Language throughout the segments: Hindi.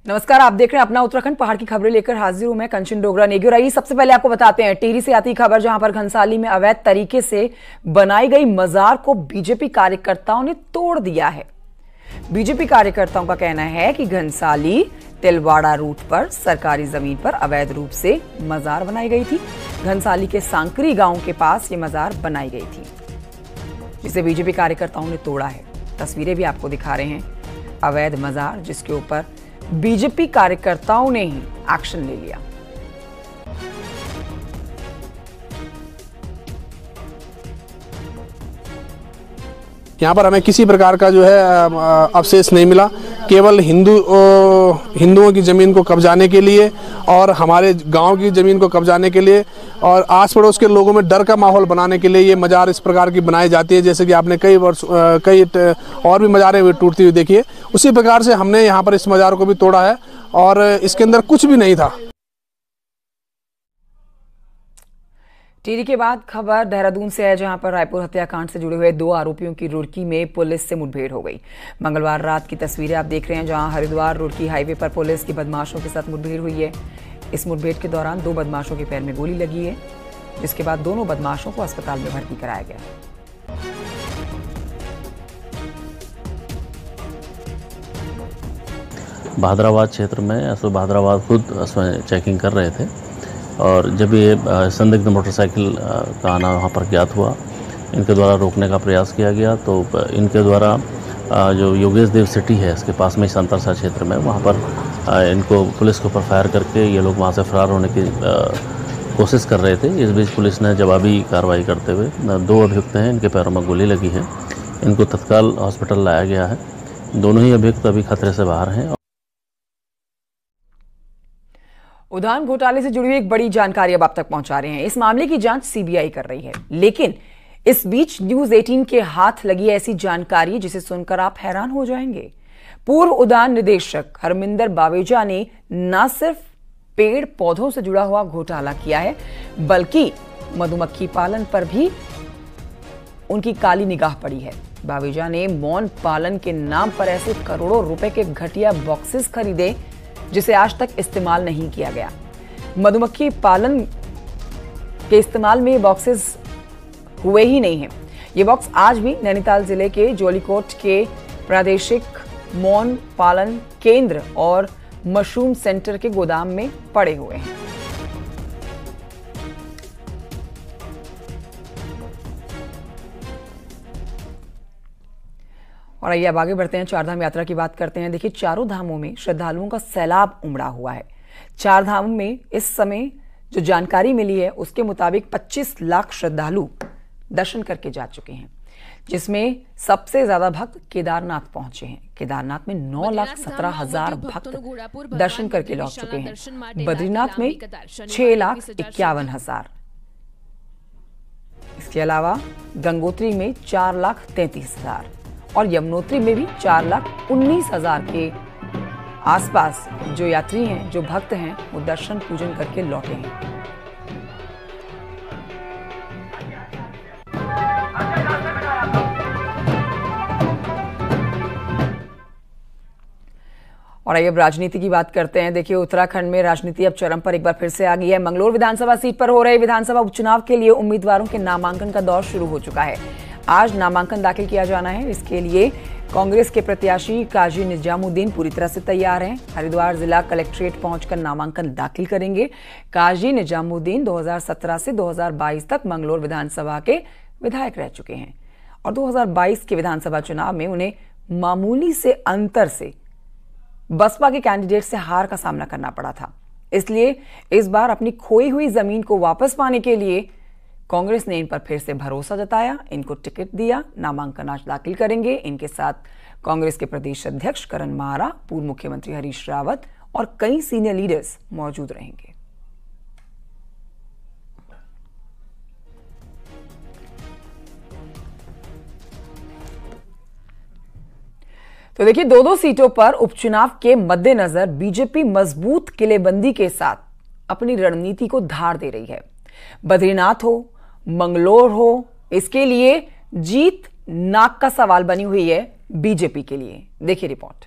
नमस्कार, आप देख रहे हैं अपना उत्तराखंड। पहाड़ की खबरें लेकर हाजिर हूं मैं कंचन डोगरा नेगी। और आइए सबसे पहले आपको बताते हैं टिहरी से आती खबर, जहां पर घनसाली में अवैध तरीके से बनाई गई मजार को बीजेपी कार्यकर्ताओं ने तोड़ दिया है। बीजेपी कार्यकर्ताओं का कहना है कि घनसाली तिलवाड़ा रूट पर सरकारी जमीन पर अवैध रूप से मजार बनाई गई थी। घनसाली के सांकरी गांव के पास ये मजार बनाई गई थी, जिसे बीजेपी कार्यकर्ताओं ने तोड़ा है। तस्वीरें भी आपको दिखा रहे हैं, अवैध मजार जिसके ऊपर बीजेपी कार्यकर्ताओं ने ही एक्शन ले लिया। यहाँ पर हमें किसी प्रकार का जो है अवशेष नहीं मिला। केवल हिंदुओं की ज़मीन को कब्जाने के लिए और हमारे गांव की ज़मीन को कब्जाने के लिए और आस पड़ोस के लोगों में डर का माहौल बनाने के लिए ये मजार इस प्रकार की बनाई जाती है। जैसे कि आपने कई और भी मजारें टूटती हुई देखी है, उसी प्रकार से हमने यहाँ पर इस मजार को भी तोड़ा है और इसके अंदर कुछ भी नहीं था। टिहरी के बाद खबर देहरादून से है, जहां पर रायपुर हत्याकांड से जुड़े हुए 2 आरोपियों की रुड़की में पुलिस से मुठभेड़ हो गई। मंगलवार रात की तस्वीरें आप देख रहे हैं, जहां हरिद्वार रुड़की हाईवे पर पुलिस की बदमाशों के साथ मुठभेड़ हुई है। इस मुठभेड़ के दौरान 2 बदमाशों के पैर में गोली लगी है, जिसके बाद दोनों बदमाशों को अस्पताल में भर्ती कराया गया। भादराबाद क्षेत्र में भादराबाद खुद उसमें चेकिंग कर रहे थे और जब ये संदिग्ध मोटरसाइकिल का आना वहाँ पर ज्ञात हुआ, इनके द्वारा रोकने का प्रयास किया गया। तो इनके द्वारा जो योगेश देव सिटी है, इसके पास में संतरसा क्षेत्र में, वहाँ पर इनको पुलिस के ऊपर फायर करके ये लोग वहाँ से फरार होने की कोशिश कर रहे थे। इस बीच पुलिस ने जवाबी कार्रवाई करते हुए 2 अभियुक्त हैं, इनके पैरों में गोली लगी है, इनको तत्काल हॉस्पिटल लाया गया है। दोनों ही अभियुक्त अभी खतरे से बाहर हैं। उद्यान घोटाले से जुड़ी हुई एक बड़ी जानकारी अब आप तक पहुंचा रहे हैं। इस मामले की जांच सीबीआई कर रही है, लेकिन इस बीच न्यूज 18 के हाथ लगी ऐसी जानकारी जिसे सुनकर आप हैरान हो जाएंगे। पूर्व उद्यान निदेशक हरमिंदर बावेजा ने न सिर्फ पेड़ पौधों से जुड़ा हुआ घोटाला किया है, बल्कि मधुमक्खी पालन पर भी उनकी काली निगाह पड़ी है। बावेजा ने मौन पालन के नाम पर ऐसे करोड़ों रुपए के घटिया बॉक्सेस खरीदे जिसे आज तक इस्तेमाल नहीं किया गया। मधुमक्खी पालन के इस्तेमाल में ये बॉक्सेस हुए ही नहीं हैं। ये बॉक्स आज भी नैनीताल जिले के जोलीकोट के प्रादेशिक मौन पालन केंद्र और मशरूम सेंटर के गोदाम में पड़े हुए हैं। और आइए अब आगे बढ़ते हैं, चारधाम यात्रा की बात करते हैं। देखिए, चारों धामों में श्रद्धालुओं का सैलाब उमड़ा हुआ है। चार धामों में इस समय जो जानकारी मिली है उसके मुताबिक 25 लाख श्रद्धालु दर्शन करके जा चुके हैं, जिसमें सबसे ज्यादा भक्त केदारनाथ पहुंचे हैं। केदारनाथ में 9,17,000 भक्त दर्शन करके लौट चुके हैं। बद्रीनाथ में 6,51,000। इसके अलावा गंगोत्री में 4,33,000 और यमुनोत्री में भी 4,19,000 के आसपास जो यात्री हैं, जो भक्त हैं, वो दर्शन पूजन करके लौटे हैं। और आइए अब राजनीति की बात करते हैं। देखिए, उत्तराखंड में राजनीति अब चरम पर एक बार फिर से आ गई है। मंगलोर विधानसभा सीट पर हो रहे विधानसभा उपचुनाव के लिए उम्मीदवारों के नामांकन का दौर शुरू हो चुका है। आज नामांकन दाखिल किया जाना है। इसके लिए कांग्रेस के प्रत्याशी काजी निजामुद्दीन पूरी तरह से तैयार हैं। हरिद्वार जिला कलेक्ट्रेट पहुंचकर नामांकन दाखिल करेंगे। काजी निजामुद्दीन 2017 से 2022 तक मंगलोर विधानसभा के विधायक रह चुके हैं और 2022 के विधानसभा चुनाव में उन्हें मामूली से अंतर से बसपा के कैंडिडेट से हार का सामना करना पड़ा था। इसलिए इस बार अपनी खोई हुई जमीन को वापस पाने के लिए कांग्रेस ने इन पर फिर से भरोसा जताया, इनको टिकट दिया। नामांकन आज दाखिल करेंगे। इनके साथ कांग्रेस के प्रदेश अध्यक्ष करण माहरा, पूर्व मुख्यमंत्री हरीश रावत और कई सीनियर लीडर्स मौजूद रहेंगे। तो देखिए, 2-2 सीटों पर उपचुनाव के मद्देनजर बीजेपी मजबूत किलेबंदी के साथ अपनी रणनीति को धार दे रही है। बद्रीनाथ हो, मंगलोर हो, इसके लिए जीत नाक का सवाल बनी हुई है बीजेपी के लिए। देखिए रिपोर्ट।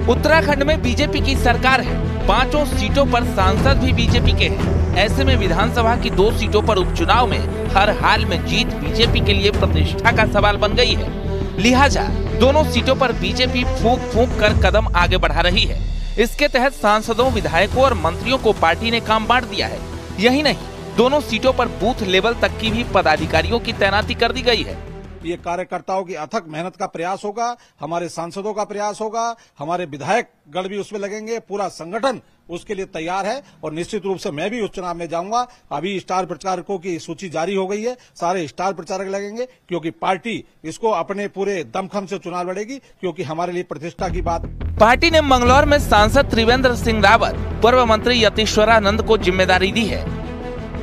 उत्तराखंड में बीजेपी की सरकार है, 5 सीटों पर सांसद भी बीजेपी के हैं। ऐसे में विधानसभा की 2 सीटों पर उपचुनाव में हर हाल में जीत बीजेपी के लिए प्रतिष्ठा का सवाल बन गई है। लिहाजा दोनों सीटों पर बीजेपी फूंक फूंक कर कदम आगे बढ़ा रही है। इसके तहत सांसदों, विधायकों और मंत्रियों को पार्टी ने काम बांट दिया है। यही नहीं, दोनों सीटों पर बूथ लेवल तक की भी पदाधिकारियों की तैनाती कर दी गई है। ये कार्यकर्ताओं की अथक मेहनत का प्रयास होगा, हमारे सांसदों का प्रयास होगा, हमारे विधायक गण भी उसमें लगेंगे, पूरा संगठन उसके लिए तैयार है और निश्चित रूप से मैं भी उस चुनाव में जाऊंगा। अभी स्टार प्रचारकों की सूची जारी हो गई है, सारे स्टार प्रचारक लगेंगे क्योंकि पार्टी इसको अपने पूरे दमखम से चुनाव लड़ेगी, क्योंकि हमारे लिए प्रतिष्ठा की बात। पार्टी ने मंगलौर में सांसद त्रिवेंद्र सिंह रावत, पूर्व मंत्री यतीश्वरानंद को जिम्मेदारी दी है,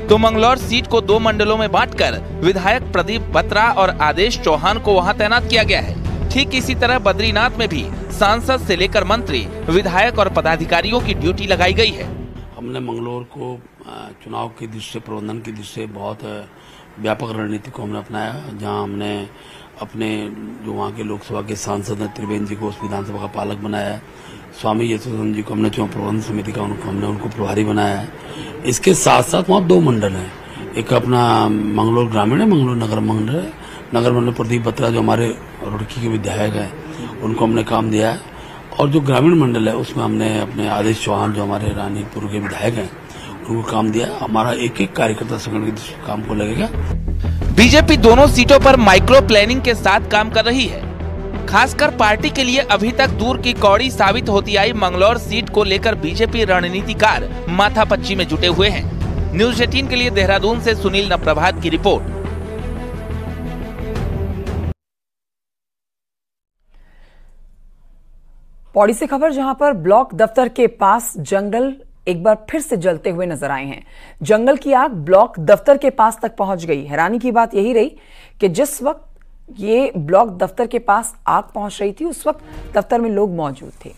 तो मंगलौर सीट को 2 मंडलों में बांटकर विधायक प्रदीप बत्रा और आदेश चौहान को वहां तैनात किया गया है। ठीक इसी तरह बद्रीनाथ में भी सांसद से लेकर मंत्री, विधायक और पदाधिकारियों की ड्यूटी लगाई गई है। हमने मंगलौर को चुनाव की दृष्टि से, प्रबंधन की दृष्टि से बहुत व्यापक रणनीति को हमने अपनाया, जहां हमने अपने जो वहाँ के लोकसभा के सांसद हैं त्रिवेंद्र जी को उस विधानसभा का पालक बनाया है। स्वामी यशोधन जी को हमने चुनाव प्रबंधन समिति का हमने उनको प्रभारी बनाया है। इसके साथ साथ वहाँ 2 मंडल हैं, एक अपना मंगलौर ग्रामीण है, मंगलौर नगर मंडल है। नगर मंडल प्रदीप बत्रा जो हमारे रुड़की के विधायक हैं उनको हमने काम दिया है, और जो ग्रामीण मंडल है उसमें हमने अपने आदेश चौहान जो हमारे रानीपुर के विधायक हैं उनको काम दिया। हमारा एक एक कार्यकर्ता संगठन के काम को लगेगा। बीजेपी दोनों सीटों पर माइक्रो प्लानिंग के साथ काम कर रही है। खासकर पार्टी के लिए अभी तक दूर की कौड़ी साबित होती आई मंगलौर सीट को लेकर बीजेपी रणनीतिकार माथापच्ची में जुटे हुए हैं। न्यूज 18 के लिए देहरादून से सुनील नप्रभात की रिपोर्ट। पौड़ी से खबर, जहां पर ब्लॉक दफ्तर के पास जंगल एक बार फिर से जलते हुए नजर आए हैं। जंगल की आग ब्लॉक दफ्तर के पास तक पहुंच गई। हैरानी की बात यही रही कि जिस वक्त ये ब्लॉक दफ्तर के पास आग पहुंच रही थी उस वक्त दफ्तर में लोग मौजूद थे।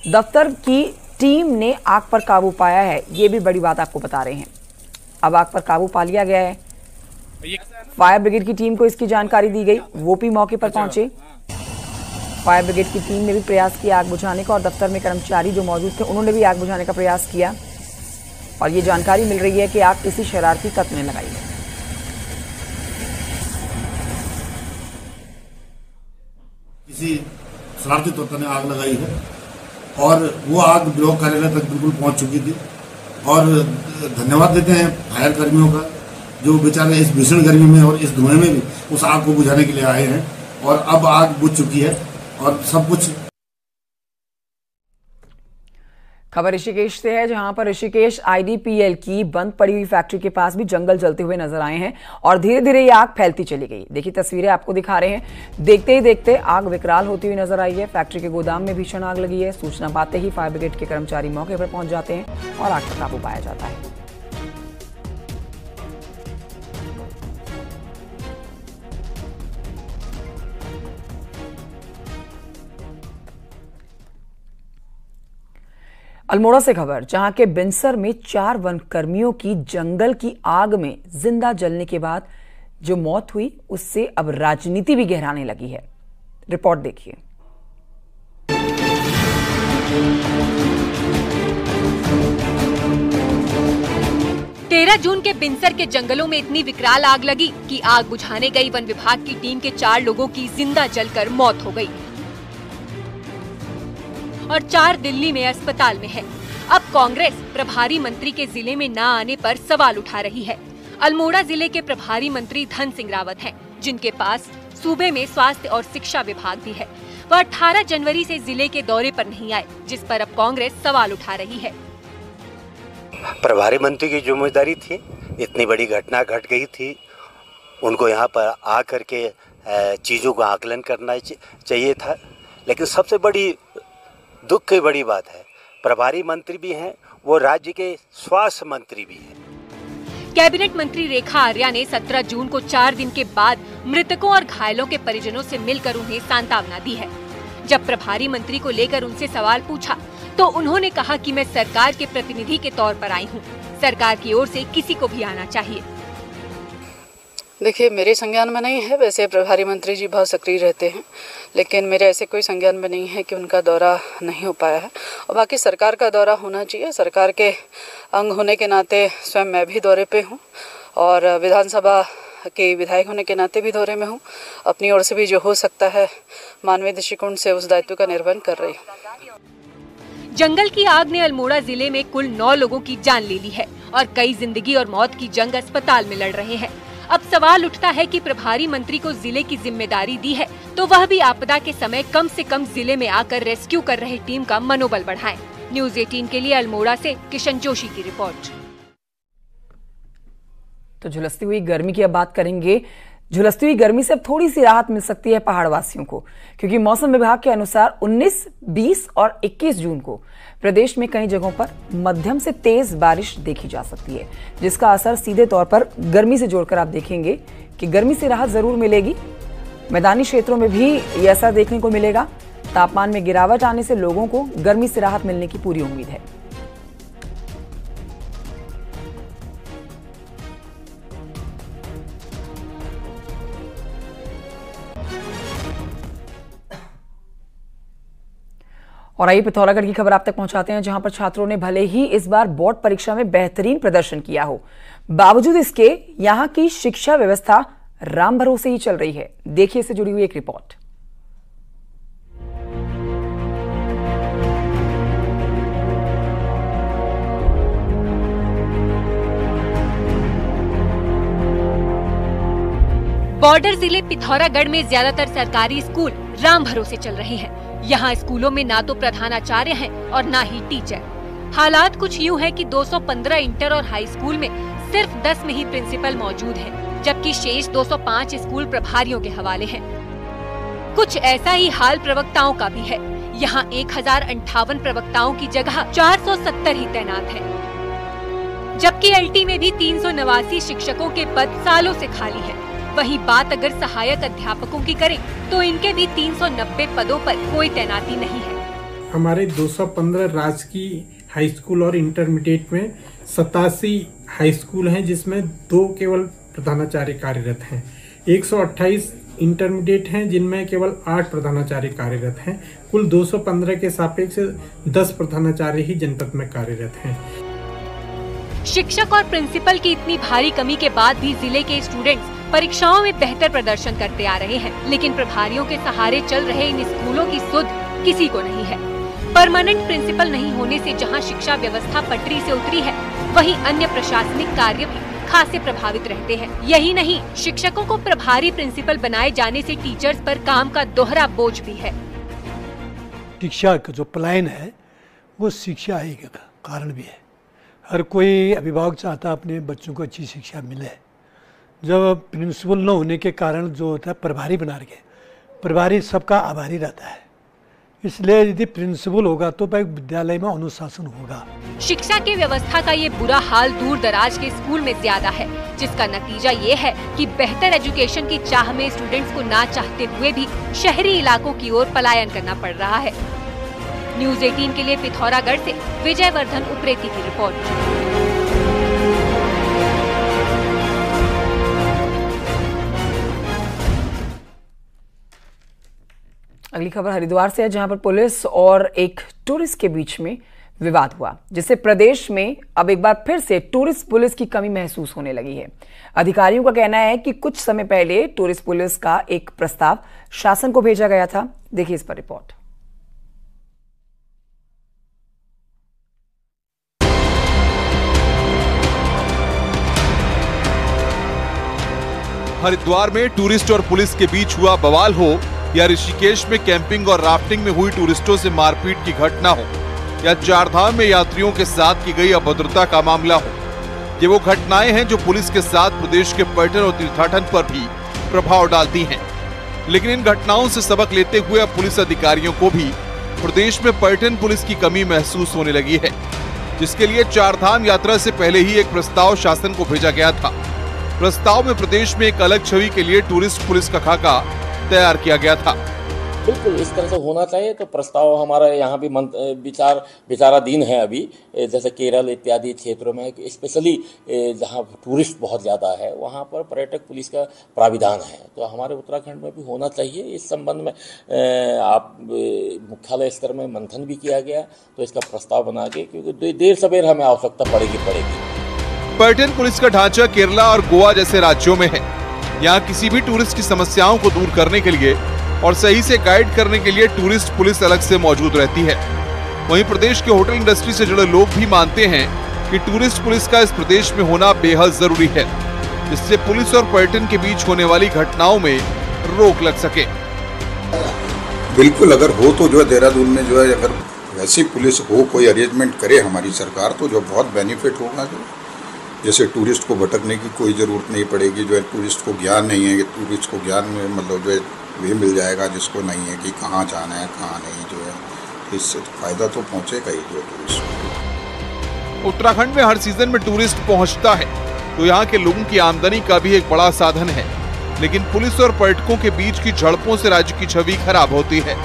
दफ्तर की टीम ने आग पर काबू पाया है, ये भी बड़ी बात आपको बता रहे हैं। अब आग पर काबू पा लिया गया है। फायर ब्रिगेड की टीम को इसकी जानकारी दी गई, वो भी मौके पर पहुंचे। फायर ब्रिगेड की टीम ने भी प्रयास किया आग बुझाने का, और दफ्तर में कर्मचारी जो मौजूद थे उन्होंने भी आग बुझाने का प्रयास किया, और ये जानकारी मिल रही है कि आग किसी शरारती तत्व ने लगाई है। किसी शरारती तत्व ने आग लगाई है, और वो आग ब्लॉक कार्यालय तक बिल्कुल पहुंच चुकी थी। और धन्यवाद देते हैं फायर कर्मियों का, जो बेचारे इस भीषण गर्मी में और इस धुएं में भी उस आग को बुझाने के लिए आए हैं, और अब आग बुझ चुकी है और सब कुछ। खबर ऋषिकेश से है, जहां पर ऋषिकेश आईडीपीएल की बंद पड़ी हुई फैक्ट्री के पास भी जंगल जलते हुए नजर आए हैं, और धीरे धीरे ये आग फैलती चली गई। देखिए तस्वीरें आपको दिखा रहे हैं। देखते ही देखते आग विकराल होती हुई नजर आई है। फैक्ट्री के गोदाम में भीषण आग लगी है। सूचना पाते ही फायर ब्रिगेड के कर्मचारी मौके पर पहुंच जाते हैं और आग पर काबू पाया जाता है। अल्मोड़ा से खबर, जहां के बिनसर में 4 वन कर्मियों की जंगल की आग में जिंदा जलने के बाद जो मौत हुई, उससे अब राजनीति भी गहराने लगी है। रिपोर्ट देखिए। 13 जून के बिनसर के जंगलों में इतनी विकराल आग लगी कि आग बुझाने गई वन विभाग की टीम के 4 लोगों की जिंदा जलकर मौत हो गई और 4 दिल्ली में अस्पताल में है। अब कांग्रेस प्रभारी मंत्री के जिले में न आने पर सवाल उठा रही है। अल्मोड़ा जिले के प्रभारी मंत्री धन सिंह रावत हैं, जिनके पास सूबे में स्वास्थ्य और शिक्षा विभाग भी है। वह 18 जनवरी से जिले के दौरे पर नहीं आए, जिस पर अब कांग्रेस सवाल उठा रही है। प्रभारी मंत्री की जिम्मेदारी थी, इतनी बड़ी घटना घट गई थी, उनको यहाँ पर आकर के चीजों का आकलन करना चाहिए था। लेकिन सबसे बड़ी दुख की बड़ी बात है, प्रभारी मंत्री भी हैं, वो राज्य के स्वास्थ्य मंत्री भी हैं। कैबिनेट मंत्री रेखा आर्या ने 17 जून को 4 दिन के बाद मृतकों और घायलों के परिजनों से मिलकर उन्हें सांत्वना दी है। जब प्रभारी मंत्री को लेकर उनसे सवाल पूछा तो उन्होंने कहा कि मैं सरकार के प्रतिनिधि के तौर पर आई हूँ, सरकार की ओर से किसी को भी आना चाहिए। देखिए, मेरे संज्ञान में नहीं है। वैसे प्रभारी मंत्री जी बहुत सक्रिय रहते हैं, लेकिन मेरे ऐसे कोई संज्ञान में नहीं है कि उनका दौरा नहीं हो पाया है। और बाकी सरकार का दौरा होना चाहिए। सरकार के अंग होने के नाते स्वयं मैं भी दौरे पे हूँ और विधानसभा के विधायक होने के नाते भी दौरे में हूँ। अपनी ओर से भी जो हो सकता है मानवीय दृष्टिकोण से उस दायित्व का निर्वहन कर रही हूँ। जंगल की आग ने अल्मोड़ा जिले में कुल 9 लोगों की जान ले ली है और कई जिंदगी और मौत की जंग अस्पताल में लड़ रहे हैं। अब सवाल उठता है कि प्रभारी मंत्री को जिले की जिम्मेदारी दी है तो वह भी आपदा के समय कम से कम जिले में आकर रेस्क्यू कर रहे टीम का मनोबल बढ़ाएं। न्यूज़ 18 के लिए अल्मोड़ा से किशन जोशी की रिपोर्ट। तो झुलसती हुई गर्मी की अब बात करेंगे। झुलसती हुई गर्मी से अब थोड़ी सी राहत मिल सकती है पहाड़वासियों को, क्योंकि मौसम विभाग के अनुसार 19, 20 और 21 जून को प्रदेश में कई जगहों पर मध्यम से तेज बारिश देखी जा सकती है, जिसका असर सीधे तौर पर गर्मी से जोड़कर आप देखेंगे कि गर्मी से राहत जरूर मिलेगी। मैदानी क्षेत्रों में भी ये असर देखने को मिलेगा। तापमान में गिरावट आने से लोगों को गर्मी से राहत मिलने की पूरी उम्मीद है। और आइए पिथौरागढ़ की खबर आप तक पहुंचाते हैं, जहां पर छात्रों ने भले ही इस बार बोर्ड परीक्षा में बेहतरीन प्रदर्शन किया हो, बावजूद इसके यहां की शिक्षा व्यवस्था राम भरोसे ही चल रही है। देखिए इससे जुड़ी हुई एक रिपोर्ट। बॉर्डर जिले पिथौरागढ़ में ज्यादातर सरकारी स्कूल राम भरोसे चल रहे हैं। यहाँ स्कूलों में ना तो प्रधानाचार्य हैं और ना ही टीचर। हालात कुछ यूँ है कि 215 इंटर और हाई स्कूल में सिर्फ 10 में ही प्रिंसिपल मौजूद है, जबकि शेष 205 स्कूल प्रभारियों के हवाले हैं। कुछ ऐसा ही हाल प्रवक्ताओं का भी है। यहाँ 1058 प्रवक्ताओं की जगह 470 ही तैनात है, जबकि एलटी में भी 389 शिक्षकों के पद सालों से खाली है। वहीं बात अगर सहायक अध्यापकों की करें तो इनके भी 390 पदों पर कोई तैनाती नहीं है। हमारे 215 राजकीय हाई स्कूल और इंटरमीडिएट में 87 हाई स्कूल हैं, जिसमें 2 केवल प्रधानाचार्य कार्यरत हैं। 128 इंटरमीडिएट हैं, जिनमें केवल 8 प्रधानाचार्य कार्यरत हैं। कुल 215 के सापेक्ष 10 प्रधानाचार्य ही जनपद में कार्यरत हैं। शिक्षक और प्रिंसिपल की इतनी भारी कमी के बाद भी जिले के स्टूडेंट्स परीक्षाओं में बेहतर प्रदर्शन करते आ रहे हैं, लेकिन प्रभारियों के सहारे चल रहे इन स्कूलों की सुध किसी को नहीं है। परमानेंट प्रिंसिपल नहीं होने से जहां शिक्षा व्यवस्था पटरी से उतरी है, वहीं अन्य प्रशासनिक कार्य भी खासे प्रभावित रहते हैं। यही नहीं, शिक्षकों को प्रभारी प्रिंसिपल बनाए जाने से टीचर्स पर काम का दोहरा बोझ भी है। शिक्षा का जो पलायन है वो शिक्षा ही का कारण भी है। हर कोई अभिभावक चाहता अपने बच्चों को अच्छी शिक्षा मिले। जब प्रिंसिपल न होने के कारण जो होता है प्रभारी बना के, प्रभारी सबका आभारी रहता है। इसलिए यदि प्रिंसिपल होगा तो विद्यालय में अनुशासन होगा। शिक्षा की व्यवस्था का ये बुरा हाल दूर दराज के स्कूल में ज्यादा है, जिसका नतीजा ये है कि बेहतर एजुकेशन की चाह में स्टूडेंट्स को ना चाहते हुए भी शहरी इलाकों की ओर पलायन करना पड़ रहा है। न्यूज़ 18 के लिए पिथौरागढ़ से विजयवर्धन उप्रेती की रिपोर्ट। अगली खबर हरिद्वार से है, जहां पर पुलिस और एक टूरिस्ट के बीच में विवाद हुआ, जिससे प्रदेश में अब एक बार फिर से टूरिस्ट पुलिस की कमी महसूस होने लगी है। अधिकारियों का कहना है कि कुछ समय पहले टूरिस्ट पुलिस का एक प्रस्ताव शासन को भेजा गया था। देखिए इस पर रिपोर्ट। हरिद्वार में टूरिस्ट और पुलिस के बीच हुआ बवाल हो या ऋषिकेश में कैंपिंग और राफ्टिंग में हुई टूरिस्टों से मारपीट की घटना हो या चारधाम में यात्रियों के साथ की गई अभद्रता का मामला हो, ये वो घटनाएं हैं जो पुलिस के साथ प्रदेश के पर्यटन और तीर्थाटन पर भी प्रभाव डालती हैं। लेकिन इन घटनाओं से सबक लेते हुए अब पुलिस अधिकारियों को भी प्रदेश में पर्यटन पुलिस की कमी महसूस होने लगी है, जिसके लिए चारधाम यात्रा से पहले ही एक प्रस्ताव शासन को भेजा गया था। प्रस्ताव में प्रदेश में एक अलग छवि के लिए टूरिस्ट पुलिस का खाका तैयार किया गया था। बिल्कुल इस तरह से होना चाहिए। तो प्रस्ताव हमारा यहाँ भी विचाराधीन है अभी, जैसे केरल इत्यादि क्षेत्रों में, स्पेशली जहाँ टूरिस्ट बहुत ज़्यादा है वहाँ पर पर्यटक पुलिस का प्राविधान है। तो हमारे उत्तराखंड में भी होना चाहिए। इस संबंध में आप मुख्यालय स्तर में मंथन भी किया गया, तो इसका प्रस्ताव बना के, क्योंकि देर सवेर हमें आवश्यकता पड़ेगी। पर्यटन पुलिस का ढांचा केरला और गोवा जैसे राज्यों में है। यहाँ किसी भी टूरिस्ट की समस्याओं को दूर करने के लिए और सही से गाइड करने के लिए टूरिस्ट पुलिस अलग से मौजूद रहती है। वहीं प्रदेश के होटल इंडस्ट्री से जुड़े लोग भी मानते हैं कि टूरिस्ट पुलिस का इस प्रदेश में होना बेहद जरूरी है, जिससे पुलिस और पर्यटन के बीच होने वाली घटनाओं में रोक लग सके। बिल्कुल, अगर हो तो जो है देहरादून में जो है अगर वैसी पुलिस हो, कोई अरेंजमेंट करे हमारी सरकार, तो जो बहुत बेनिफिट होगा। जो जैसे टूरिस्ट को भटकने की कोई ज़रूरत नहीं पड़ेगी। जो है टूरिस्ट को ज्ञान नहीं है, टूरिस्ट को ज्ञान में मतलब जो है वे मिल जाएगा जिसको नहीं है कि कहाँ जाना है कहाँ नहीं। जो है इससे फायदा तो पहुँचेगा ही जो टूरिस्ट को। उत्तराखंड में हर सीजन में टूरिस्ट पहुँचता है तो यहाँ के लोगों की आमदनी का भी एक बड़ा साधन है। लेकिन पुलिस और पर्यटकों के बीच की झड़पों से राज्य की छवि खराब होती है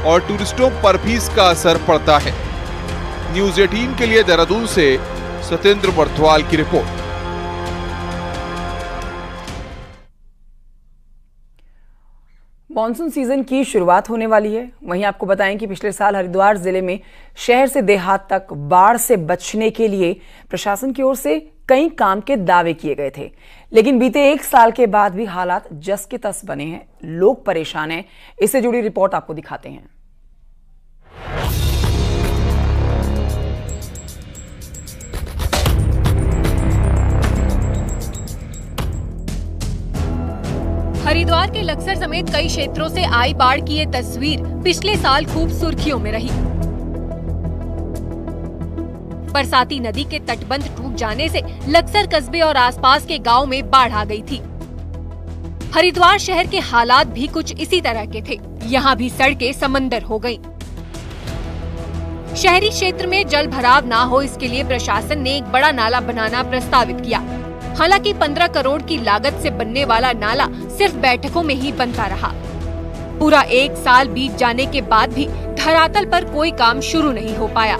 और टूरिस्टों पर भी इसका असर पड़ता है। न्यूज़ 18 के लिए देहरादून से सत्येंद्र बर्थवाल की रिपोर्ट। मॉनसून सीजन की शुरुआत होने वाली है। वहीं आपको बताएं कि पिछले साल हरिद्वार जिले में शहर से देहात तक बाढ़ से बचने के लिए प्रशासन की ओर से कई काम के दावे किए गए थे, लेकिन बीते एक साल के बाद भी हालात जस के तस बने हैं। लोग परेशान हैं। इससे जुड़ी रिपोर्ट आपको दिखाते हैं। हरिद्वार के लक्सर समेत कई क्षेत्रों से आई बाढ़ की ये तस्वीर पिछले साल खूब सुर्खियों में रही। बरसाती नदी के तटबंध टूट जाने से लक्सर कस्बे और आसपास के गांव में बाढ़ आ गई थी। हरिद्वार शहर के हालात भी कुछ इसी तरह के थे। यहाँ भी सड़कें समंदर हो गईं। शहरी क्षेत्र में जल भराव ना हो, इसके लिए प्रशासन ने एक बड़ा नाला बनाना प्रस्तावित किया। हालांकि 15 करोड़ की लागत से बनने वाला नाला सिर्फ बैठकों में ही बनता रहा। पूरा एक साल बीत जाने के बाद भी धरातल पर कोई काम शुरू नहीं हो पाया।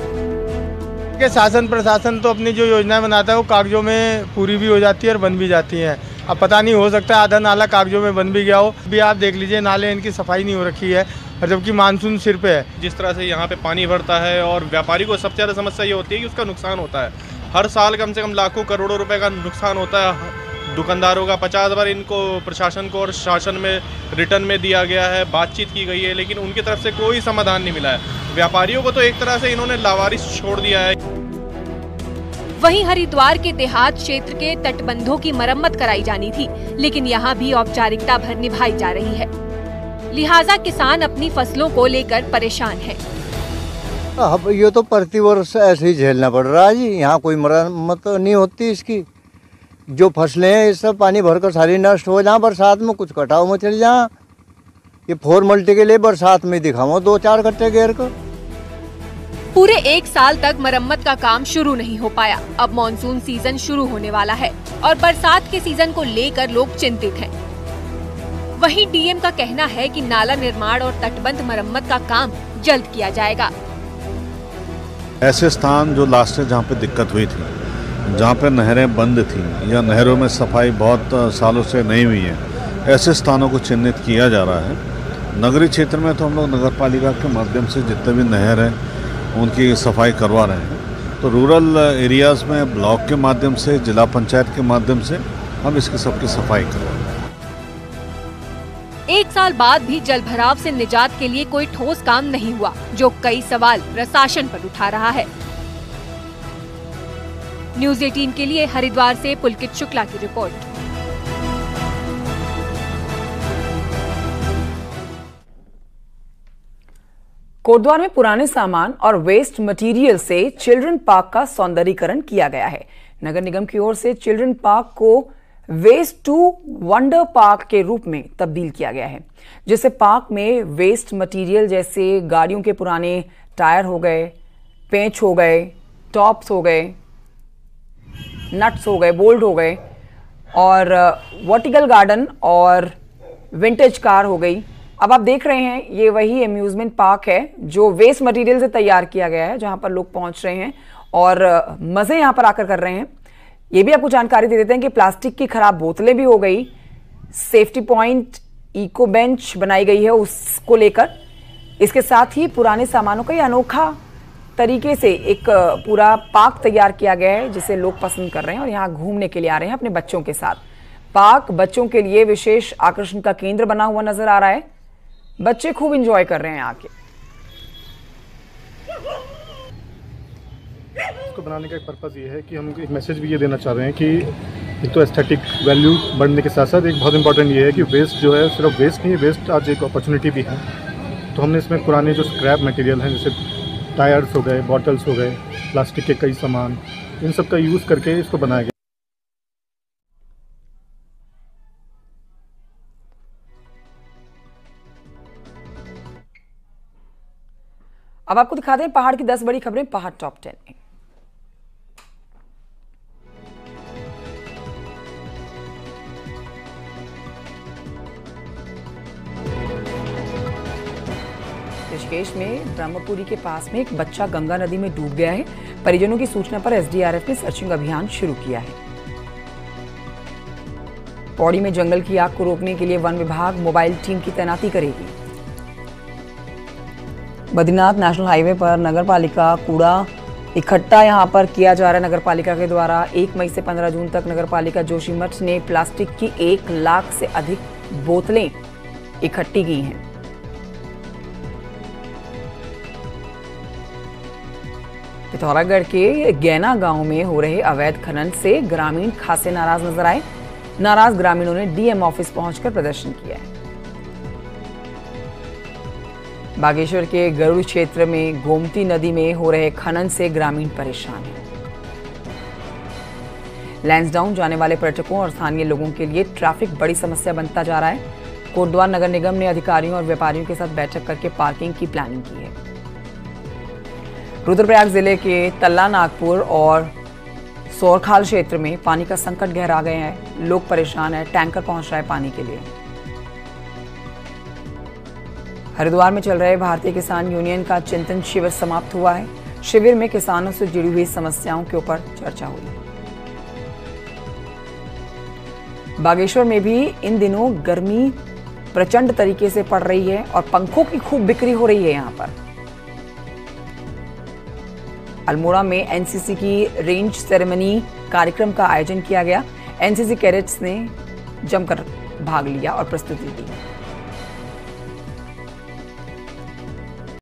के शासन प्रशासन तो अपनी जो योजना बनाता है वो कागजों में पूरी भी हो जाती है और बन भी जाती है। अब पता नहीं, हो सकता है आधा नाला कागजों में बन भी गया हो। अभी आप देख लीजिए, नाले इनकी सफाई नहीं हो रखी है, और जबकि मानसून सिर पे है। जिस तरह से यहाँ पे पानी भरता है और व्यापारी को सबसे ज़्यादा समस्या ये होती है कि उसका नुकसान होता है। हर साल कम से कम लाखों करोड़ों रुपए का नुकसान होता है दुकानदारों का। 50 बार इनको प्रशासन को और शासन में रिटर्न में दिया गया है, बातचीत की गई है, लेकिन उनकी तरफ से कोई समाधान नहीं मिला है। व्यापारियों को तो एक तरह से इन्होंने लावारिस छोड़ दिया है। वहीं हरिद्वार के देहात क्षेत्र के तटबंधों की मरम्मत कराई जानी थी, लेकिन यहाँ भी औपचारिकता भर निभाई जा रही है। लिहाजा किसान अपनी फसलों को लेकर परेशान है। अब ये तो प्रतिवर्ष ऐसे ही झेलना पड़ रहा है जी। यहाँ कोई मरम्मत नहीं होती इसकी। जो फसलें हैं इस सब पानी भरकर सारी नष्ट हो जाए। बरसात में कुछ कटाव में चल जाए। ये फॉर्मेलिटी के लिए बरसात में दिखाओ 2-4 कट्टे घेर कर। पूरे एक साल तक मरम्मत का काम शुरू नहीं हो पाया। अब मॉनसून सीजन शुरू होने वाला है और बरसात के सीजन को लेकर लोग चिंतित हैं। वहीं डीएम का कहना है कि नाला निर्माण और तटबंध मरम्मत का काम जल्द किया जाएगा। ऐसे स्थान जो लास्ट जहाँ पे दिक्कत हुई थी, जहाँ पे नहरें बंद थी या नहरों में सफाई बहुत सालों से नहीं हुई है, ऐसे स्थानों को चिन्हित किया जा रहा है। नगरीय क्षेत्र में तो हम लोग नगर पालिका के माध्यम से जितने भी नहर हैं उनकी सफाई करवा रहे हैं। तो रूरल एरियाज़ में ब्लॉक के माध्यम से, जिला पंचायत के माध्यम से हम इसकी सबकी सफाई करवा रहे हैं। एक साल बाद भी जल भराव से निजात के लिए कोई ठोस काम नहीं हुआ, जो कई सवाल प्रशासन पर उठा रहा है। न्यूज़ 18 के लिए हरिद्वार से पुलकित शुक्ला की रिपोर्ट। कोटद्वार में पुराने सामान और वेस्ट मटेरियल से चिल्ड्रन पार्क का सौंदर्यीकरण किया गया है। नगर निगम की ओर से चिल्ड्रन पार्क को वेस्ट टू वंडर पार्क के रूप में तब्दील किया गया है, जिससे पार्क में वेस्ट मटेरियल जैसे गाड़ियों के पुराने टायर हो गए, पेंच हो गए, टॉप्स हो गए, नट्स हो गए, बोल्ट हो गए, और वर्टिकल गार्डन और विंटेज कार हो गई, अब आप देख रहे हैं ये वही अम्यूजमेंट पार्क है जो वेस्ट मटेरियल से तैयार किया गया है, जहां पर लोग पहुंच रहे हैं और मजे यहां पर आकर कर रहे हैं। ये भी आपको जानकारी दे देते हैं कि प्लास्टिक की खराब बोतलें भी हो गई, सेफ्टी पॉइंट, इको बेंच बनाई गई है उसको लेकर। इसके साथ ही पुराने सामानों का ये अनोखा तरीके से एक पूरा पार्क तैयार किया गया है जिसे लोग पसंद कर रहे हैं और यहाँ घूमने के लिए आ रहे हैं अपने बच्चों के साथ। पार्क बच्चों के लिए विशेष आकर्षण का केंद्र बना हुआ नजर आ रहा है। बच्चे खूब एंजॉय कर रहे हैं आके। इसको बनाने का एक पर्पज़ ये है कि हम एक मैसेज भी ये देना चाह रहे हैं कि एक तो एस्थेटिक वैल्यू बढ़ने के साथ साथ एक बहुत इंपॉर्टेंट ये है कि वेस्ट जो है सिर्फ वेस्ट नहीं, वेस्ट आज एक अपॉर्चुनिटी भी है। तो हमने इसमें पुराने जो स्क्रैप मटेरियल हैं जैसे टायर्स हो गए, बॉटल्स हो गए, प्लास्टिक के कई सामान, इन सब का यूज़ करके इसको बनाया गया। अब आपको दिखा दें पहाड़ की 10 बड़ी खबरें पहाड़ टॉप 10 में। ऋषिकेश में ब्रह्मपुरी के पास में एक बच्चा गंगा नदी में डूब गया है। परिजनों की सूचना पर एसडीआरएफ ने सर्चिंग अभियान शुरू किया है। पौड़ी में जंगल की आग को रोकने के लिए वन विभाग मोबाइल टीम की तैनाती करेगी। बद्रीनाथ नेशनल हाईवे पर नगरपालिका कूड़ा इकट्ठा यहां पर किया जा रहा है। नगरपालिका के द्वारा 1 मई से 15 जून तक नगरपालिका जोशीमठ ने प्लास्टिक की 1 लाख से अधिक बोतलें इकट्ठी की हैं। पिथौरागढ़ के गैना गांव में हो रहे अवैध खनन से ग्रामीण खासे नाराज नजर आए। नाराज ग्रामीणों ने डीएम ऑफिस पहुंचकर प्रदर्शन किया है। बागेश्वर के गरुड़ क्षेत्र में गोमती नदी में हो रहे खनन से ग्रामीण परेशान हैं। लैंसडाउन जाने वाले पर्यटकों और स्थानीय लोगों के लिए ट्रैफिक बड़ी समस्या बनता जा रहा है। कोटद्वार नगर निगम ने अधिकारियों और व्यापारियों के साथ बैठक करके पार्किंग की प्लानिंग की है। रुद्रप्रयाग जिले के तल्ला नागपुर और सोरखाल क्षेत्र में पानी का संकट गहरा गया है। लोग परेशान हैं, टैंकर पहुंच रहा है पानी के लिए। हरिद्वार में चल रहे भारतीय किसान यूनियन का चिंतन शिविर समाप्त हुआ है। शिविर में किसानों से जुड़ी हुई समस्याओं के ऊपर चर्चा हुई। बागेश्वर में भी इन दिनों गर्मी प्रचंड तरीके से पड़ रही है और पंखों की खूब बिक्री हो रही है। यहां पर अल्मोड़ा में एनसीसी की रेंज सेरेमनी कार्यक्रम का आयोजन किया गया। एनसीसी कैडेट्स ने जमकर भाग लिया और प्रस्तुति दी।